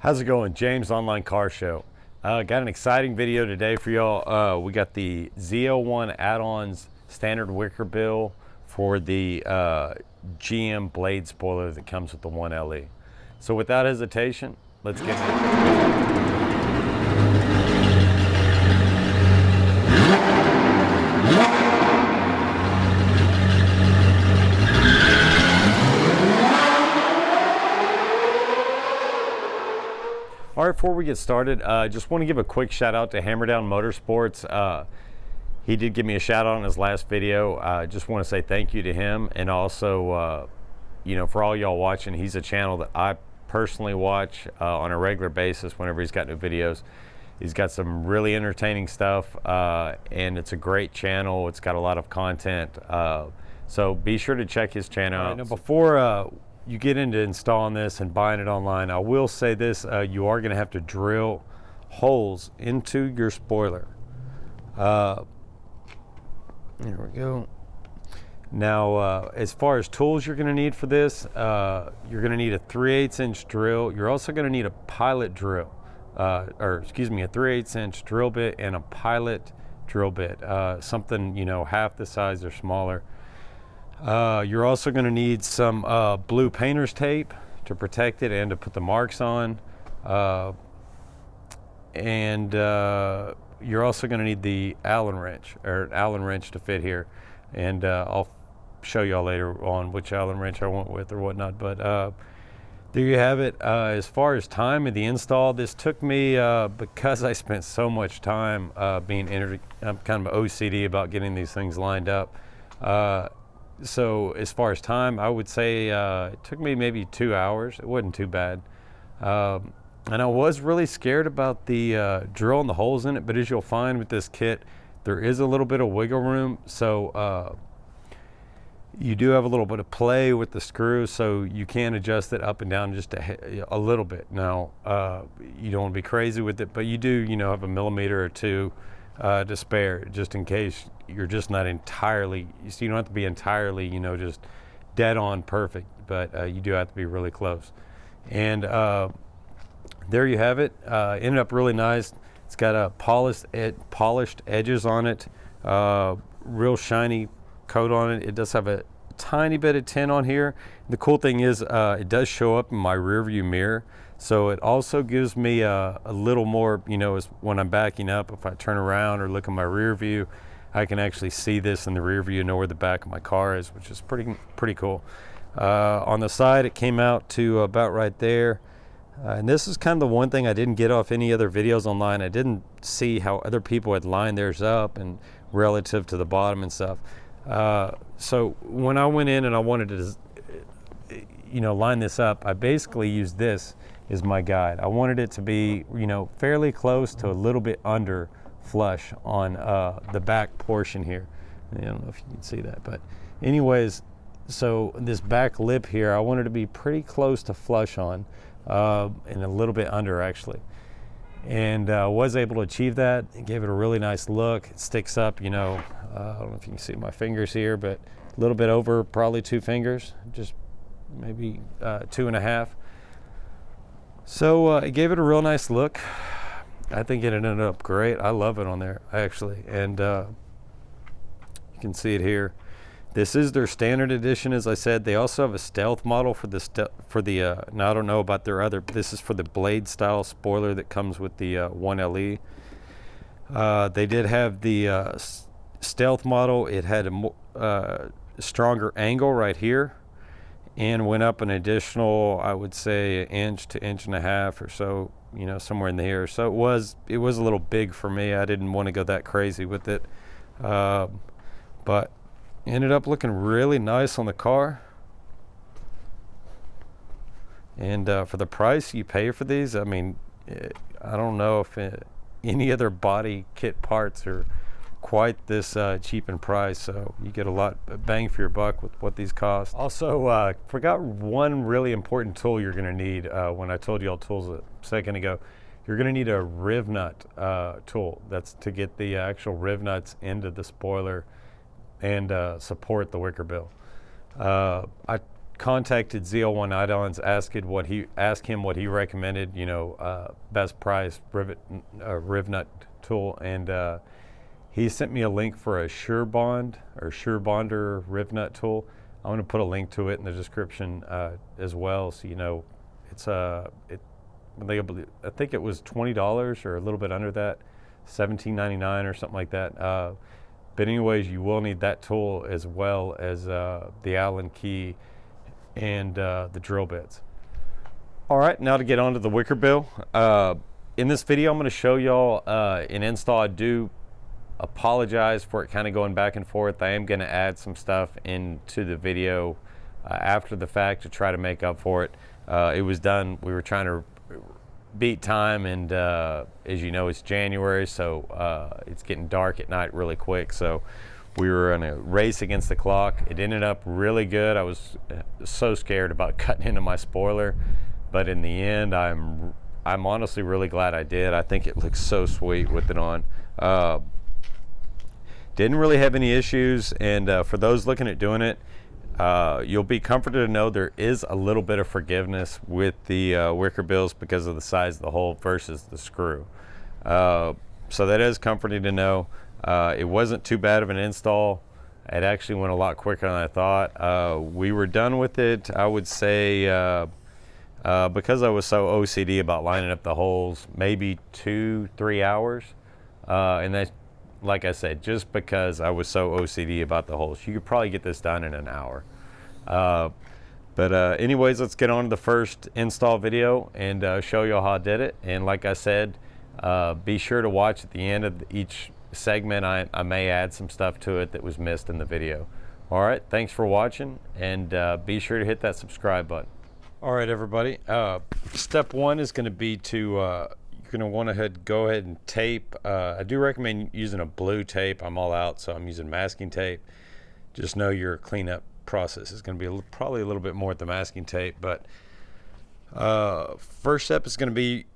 How's it going? James, Online Car Show. Got an exciting video today for y'all. We got the ZL1Addons standard WickerBill for the GM blade spoiler that comes with the 1LE. So without hesitation, let's get into it. All right, before we get started, I just want to give a quick shout out to Hammerdown Motorsports. He did give me a shout out in his last video. I just want to say thank you to him, and also, for all y'all watching, he's a channel that I personally watch on a regular basis whenever he's got new videos. He's got some really entertaining stuff, and it's a great channel. It's got a lot of content, so be sure to check his channel out. Now, before you get into installing this and buying it online, I will say this, you are going to have to drill holes into your spoiler. There we go. Now, as far as tools you're going to need for this, you're going to need a 3/8 inch drill. You're also going to need a pilot drill, a 3/8 inch drill bit and a pilot drill bit, something, half the size or smaller. You're also going to need some blue painter's tape to protect it and to put the marks on. You're also going to need the Allen wrench to fit here. And I'll show y'all later on which Allen wrench I went with or whatnot. But there you have it. As far as time of the install, this took me, because I spent so much time I'm kind of OCD about getting these things lined up. So as far as time, I would say it took me maybe 2 hours. It wasn't too bad. And I was really scared about the drill and the holes in it, but as you'll find with this kit, there is a little bit of wiggle room. So you do have a little bit of play with the screw, so you can adjust it up and down just a little bit. Now, you don't want to be crazy with it, but you do, have a millimeter or two to spare, just in case you're just not entirely, so you don't have to be entirely, just dead on perfect, but you do have to be really close. And there you have it. Ended up really nice. It's got a polished edges on it, real shiny coat on it. It does have a tiny bit of tint on here. The cool thing is it does show up in my rear view mirror. So it also gives me a little more, when I'm backing up, if I turn around or look in my rear view, I can actually see this in the rear view, know where the back of my car is, which is pretty cool. On the side, it came out to about right there. And this is kind of the one thing I didn't get off any other videos online. I didn't see how other people had lined theirs up and relative to the bottom and stuff. So when I went in and I wanted to, line this up, I basically used this as my guide. I wanted it to be, fairly close to a little bit under flush on the back portion here. I don't know if you can see that, but anyways, so this back lip here, I wanted to be pretty close to flush on, and a little bit under actually. And was able to achieve that. It gave it a really nice look. It sticks up, I don't know if you can see my fingers here, but a little bit over probably 2 fingers, just maybe 2.5. So it gave it a real nice look. I think it ended up great. I love it on there, actually. And you can see it here. This is their standard edition, as I said. They also have a stealth model for the now I don't know about their other, but this is for the blade style spoiler that comes with the 1LE. They did have the stealth model. It had a stronger angle right here and went up an additional, I would say, 1 inch to 1.5 inches or so, somewhere in there. So it was a little big for me. I didn't want to go that crazy with it, but ended up looking really nice on the car. And for the price you pay for these, I mean, I don't know if any other body kit parts are quite this cheap in price, so you get a lot bang for your buck with what these cost. Also, forgot one really important tool you're going to need when I told you all tools a second ago. You're going to need a riv nut tool. That's to get the actual riv nuts into the spoiler and support the WickerBill. I contacted ZL1Addons, asked him what he recommended, you know, best price riv nut tool, and he sent me a link for a Surebonder riv nut tool. I'm going to put a link to it in the description as well, so you know, it's I think it was $20 or a little bit under that, $17.99 or something like that. But anyways, you will need that tool as well as the Allen key and the drill bits. All right, now to get on to the WickerBill. In this video, I'm going to show y'all an install. I do apologize for it kind of going back and forth. I am going to add some stuff into the video after the fact to try to make up for it. It was done. We were trying to beat time, and as you know, it's January, so it's getting dark at night really quick, so we were in a race against the clock. It ended up really good. I was so scared about cutting into my spoiler, but in the end, I'm honestly really glad I did. I think it looks so sweet with it on. Didn't really have any issues, and for those looking at doing it, you'll be comforted to know there is a little bit of forgiveness with the WickerBills because of the size of the hole versus the screw. So that is comforting to know. It wasn't too bad of an install. It actually went a lot quicker than I thought. We were done with it, I would say, because I was so OCD about lining up the holes, maybe 2-3 hours. And that's, like I said, just because I was so OCD about the holes. You could probably get this done in an hour. But anyways, let's get on to the first install video and show you how I did it. And like I said, be sure to watch at the end of each segment. I may add some stuff to it that was missed in the video. All right, thanks for watching, and be sure to hit that subscribe button. All right, everybody. Step one is going to be to you're going to want to go ahead and tape. I do recommend using a blue tape. I'm all out, so I'm using masking tape. Just know your cleanup process is going to be probably a little bit more with the masking tape, but first step is going to be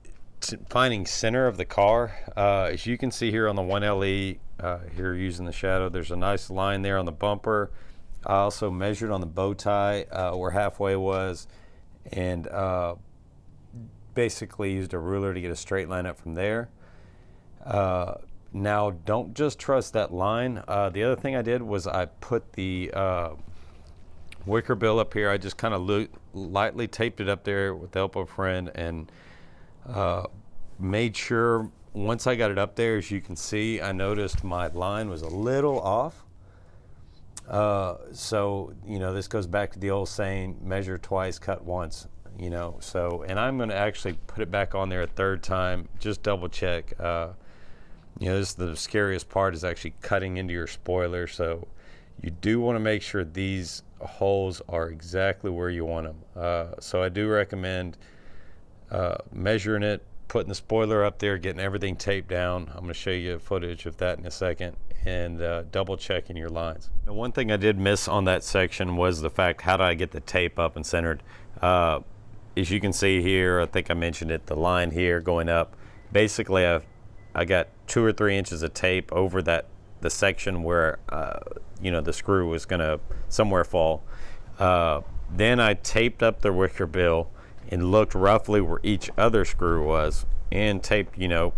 finding center of the car. As you can see here on the 1LE, here using the shadow, there's a nice line there on the bumper. I also measured on the bow tie where halfway was, and basically used a ruler to get a straight line up from there. Now, don't just trust that line. The other thing I did was I put the WickerBill up here. I just kind of lightly taped it up there with the help of a friend, and made sure once I got it up there, as you can see, I noticed my line was a little off. So, you know, this goes back to the old saying, measure twice, cut once, you know. So, and I'm going to actually put it back on there a third time, just double check. You know, this is the scariest part, is actually cutting into your spoiler. So you do want to make sure these holes are exactly where you want them. So I do recommend measuring it, putting the spoiler up there, getting everything taped down. I'm going to show you footage of that in a second, and double checking your lines. Now, one thing I did miss on that section was the fact, how do I get the tape up and centered? As you can see here, I think I mentioned it, the line here going up. Basically, I got 2 or 3 inches of tape over the section where you know, the screw was gonna somewhere fall. Then I taped up the WickerBill and looked roughly where each other screw was, and taped, you know,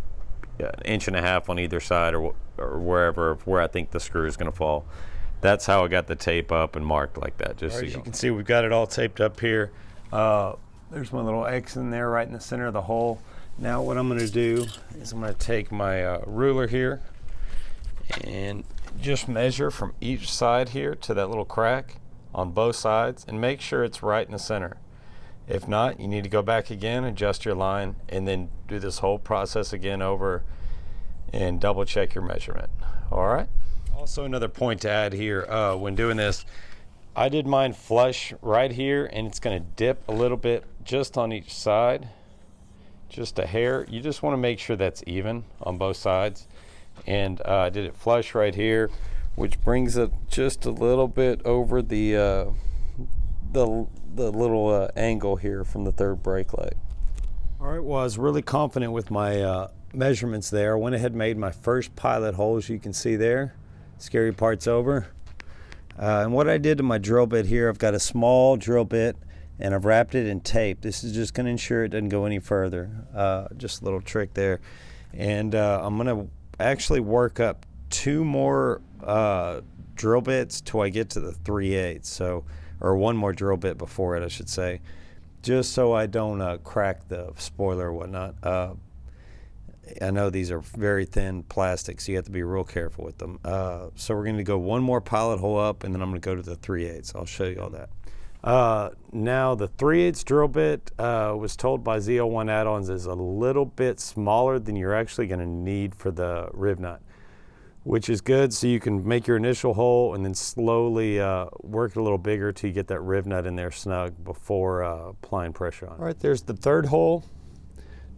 1.5 inches on either side, or wherever, where I think the screw is gonna fall. That's how I got the tape up and marked like that. Just so you can see, we've got it all taped up here. There's my little X in there right in the center of the hole. Now what I'm going to do is I'm going to take my ruler here and just measure from each side here to that little crack on both sides, and make sure it's right in the center. If not, you need to go back again, adjust your line, and then do this whole process again over and double check your measurement. All right. Also, another point to add here, when doing this, I did mine flush right here, and it's going to dip a little bit just on each side. Just a hair. You just want to make sure that's even on both sides. And I did it flush right here, which brings it just a little bit over the little angle here from the third brake light. All right, well, I was really confident with my measurements there. I went ahead and made my first pilot hole, as you can see there. Scary part's over. And what I did to my drill bit here, I've got a small drill bit and I've wrapped it in tape. This is just going to ensure it doesn't go any further. Just a little trick there. And I'm going to actually work up 2 more drill bits till I get to the 3/8. So, or 1 more drill bit before it, I should say, just so I don't crack the spoiler or whatnot. I know these are very thin plastics, so you have to be real careful with them. So we're going to go 1 more pilot hole up, and then I'm going to go to the 3/8. I'll show you all that. Now the 3/8 drill bit was told by ZL1Addons is a little bit smaller than you're actually going to need for the riv nut, which is good, so you can make your initial hole and then slowly work it a little bigger till you get that riv nut in there snug before applying pressure on it. All right, there's the 3rd hole.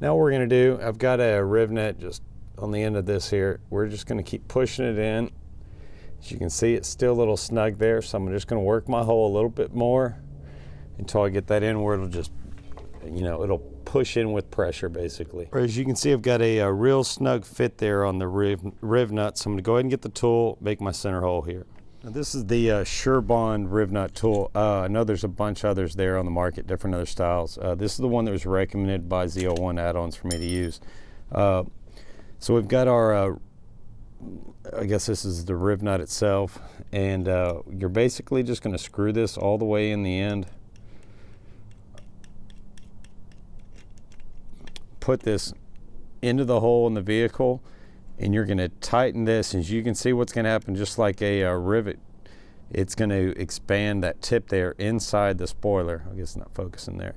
Now what we're going to do, I've got a riv nut just on the end of this here. We're just going to keep pushing it in. As you can see, it's still a little snug there, so I'm just going to work my hole a little bit more until I get that in where it'll just, you know, it'll push in with pressure basically. As you can see, I've got a real snug fit there on the riv nut, so I'm going to go ahead and get the tool, make my center hole here. Now this is the SureBond riv nut tool. I know there's a bunch of others there on the market, different other styles. This is the one that was recommended by ZL1Addons for me to use. So we've got our, I guess this is the riv nut itself, and you're basically just going to screw this all the way in the end. Put this into the hole in the vehicle, and you're going to tighten this. As you can see, what's going to happen, just like a rivet, it's going to expand that tip there inside the spoiler. I guess it's not focusing there.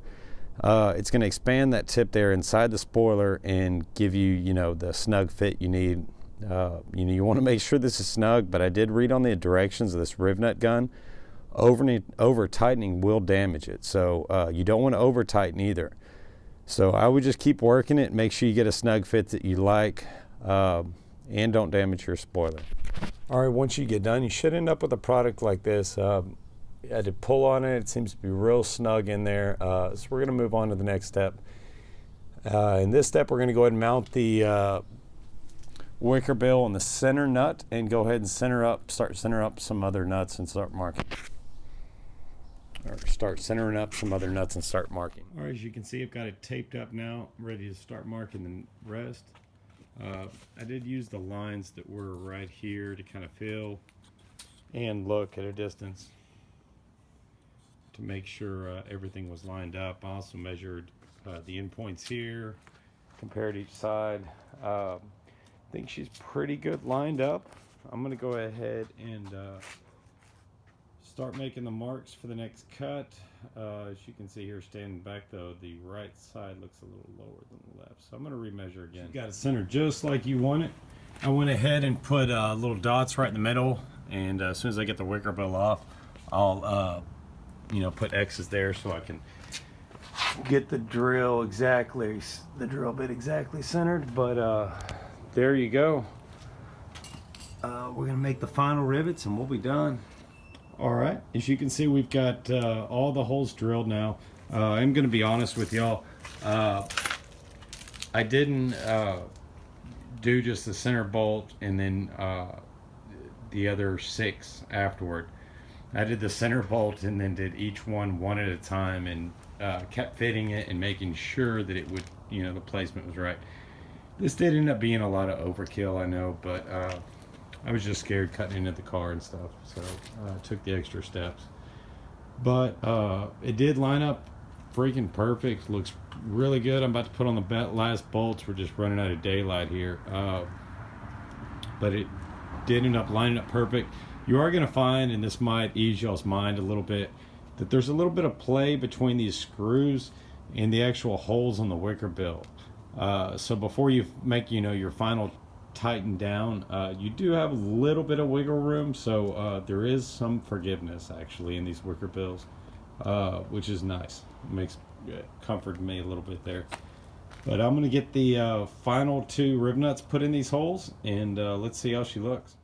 It's going to expand that tip there inside the spoiler and give you, you know, the snug fit you need. You know, you want to make sure this is snug, but I did read on the directions of this riv nut gun, over tightening will damage it. So you don't want to over tighten either. So I would just keep working it, make sure you get a snug fit that you like, and don't damage your spoiler. All right, once you get done, you should end up with a product like this. I had to pull on it. It seems to be real snug in there. So we're going to move on to the next step. In this step, we're going to go ahead and mount the WickerBill on the center nut and go ahead and start center up some other nuts and start marking. Or start centering up some other nuts and start marking. All right, as you can see, I've got it taped up now, ready to start marking the rest. I did use the lines that were right here to kind of feel and look at a distance to make sure everything was lined up. I also measured the endpoints here, compared each side. I think she's pretty good lined up. I'm going to go ahead and start making the marks for the next cut. As you can see here, standing back though, the right side looks a little lower than the left, so I'm going to remeasure again. You got it centered just like you want it. I went ahead and put little dots right in the middle, and as soon as I get the WickerBill off, I'll you know, put X's there so I can get the drill bit exactly centered. But there you go. We're gonna make the final rivets and we'll be done. All right, as you can see, we've got all the holes drilled now. I'm gonna be honest with y'all, I didn't do just the center bolt and then the other 6 afterward. I did the center bolt and then did each one at a time, and kept fitting it and making sure that it would, you know, the placement was right. This did end up being a lot of overkill, I know, but I was just scared cutting into the car and stuff, so I took the extra steps. But it did line up freaking perfect. Looks really good. I'm about to put on the last bolts. We're just running out of daylight here, but it did end up lining up perfect. You are going to find, and this might ease y'all's mind a little bit, that there's a little bit of play between these screws and the actual holes on the WickerBill. So before you make, you know, your final tighten down, you do have a little bit of wiggle room, so there is some forgiveness actually in these WickerBills, which is nice. It makes comfort me a little bit there. But I'm going to get the final 2 riv nuts put in these holes, and let's see how she looks.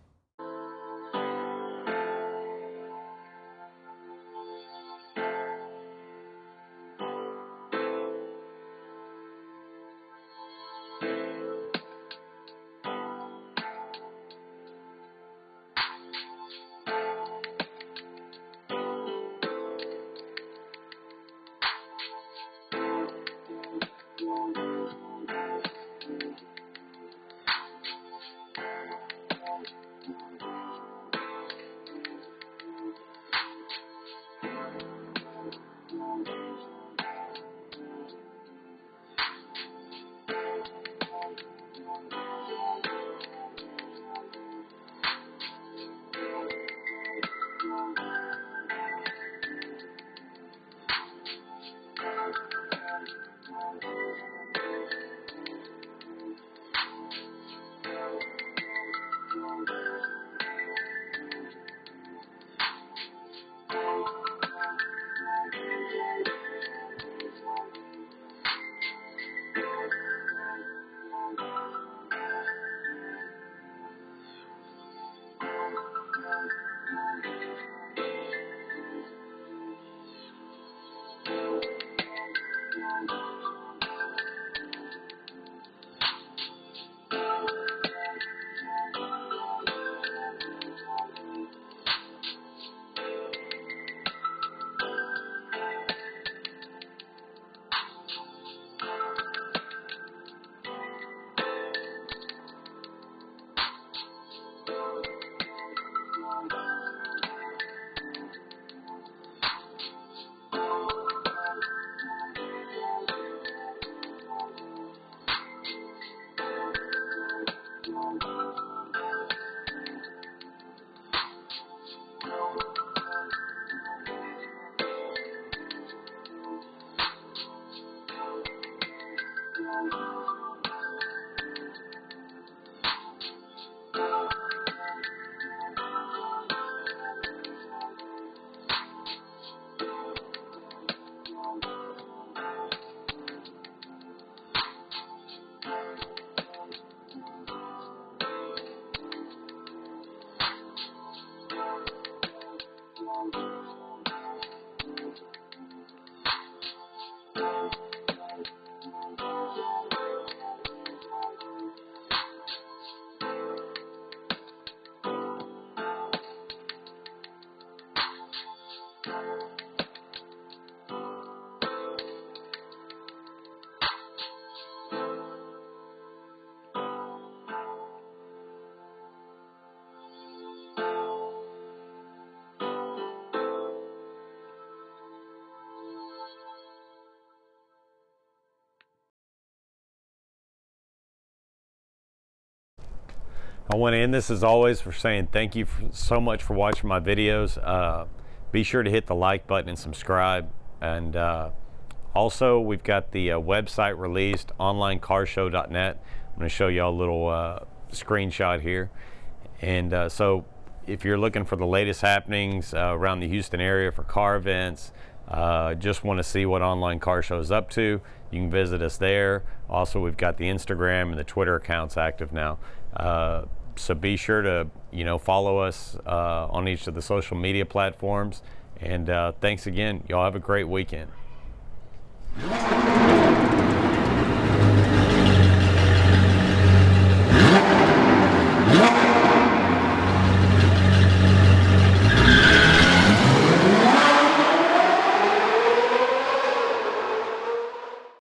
I want to end this as always for saying thank you so much for watching my videos. Be sure to hit the like button and subscribe. And also, we've got the website released, OnlineCarShow.net. I'm going to show y'all a little screenshot here. And so if you're looking for the latest happenings around the Houston area for car events, just want to see what Online Car Show is up to, you can visit us there. Also, we've got the Instagram and the Twitter accounts active now. So be sure to follow us on each of the social media platforms. And thanks again. Y'all have a great weekend.